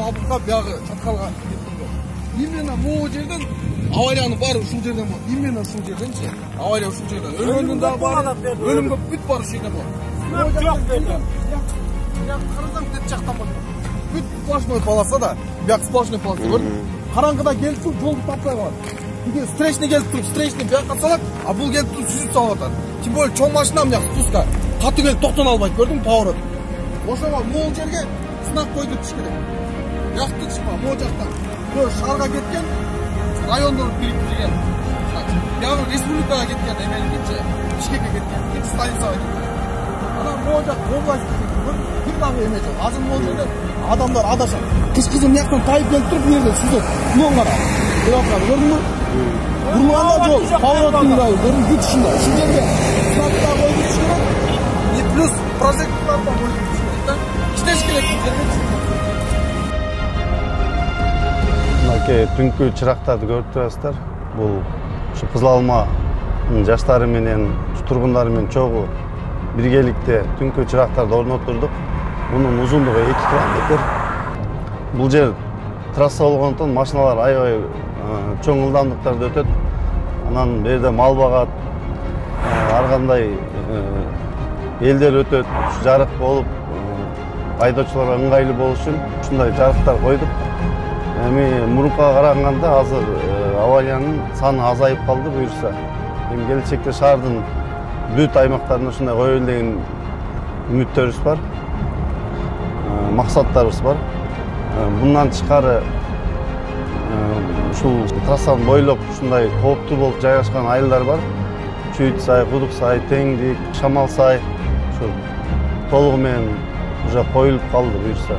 Талбукка бияғы Чаткалга кеттим го. Именно могу жерден авариянын баары ушул жерден болот. Именно ушул жерденчи. Авария ушул жерден. Өлгөндүн да бар. Өлүмгө бүт бар ушул жерден болот. Жок берди. Я карасам тет жактан болот. Бүт сплошной полоса да, бияк сплошной полоса көрдүң. Караңгыда келип туруп жолду таппай калат. Биге встречный келип туруп, встречный бияка салат, а бул келип туруп сүзүп салып атат. Тем более чоң машина мына спуска. Каты келип токтоно албайт, көрдүңбү, поворот. Ошого могул жерге сынак койду түш керек. Бияктан чыкма, могул жактан. Бул шаарга кеткен, райондор бириктирген. Биягы республикага кеткен, эмеликинче, Бишкекке кеткен, икки станицага кеткен. Анан могул жак область бир дагы эме жок. Азыр могул жерде адамдар адашат. Кыш-кызым жактан тайып келип туруп, бу жерде сүзөт. Муну кара. Көрдүңбү? Бурулганда жол, повороттун ырайы, көрдүңбү, бүт ушундай. Ушул жерге сынакта койду түш керек. И плюс прожекторлар да койду түш керек да. Иштеш керек бул жерге. Мынакей түнкү чырактарды көрүп турасыздар. Бул ушу Кызыл Алманын жаштары менен, тургундары менен чогуу биргеликте түнкү чырактарды орноттурдук. Мунун узундугу 2 километр. Бул жер трасса болгондуктан машиналар аябай чоң ылдамдыктарда өтөт. Анан бу жерде мал багат, ар кандай элдер өтөт. Жарык болуп, айдоочуларга ыңгайлуу болуш үчүн ушундай жарыктар койдук. Эми мурункуга караганда азыр авариянын саны азайып калды буюрса. Эми келечекте шаардын бүт аймактарында ушундай коелу деген үмүттөрүбүз бар. Максаттарыбыз бар. Bundan çıkarı ушул трассаны бойлоп ушундай кооптуу болуп жайгашкан айылдар бар. Чүйүт сай, Кудук сай, Теңдик, Шамал сай. Ушу толугу менен уже коюлуп калды буюрса.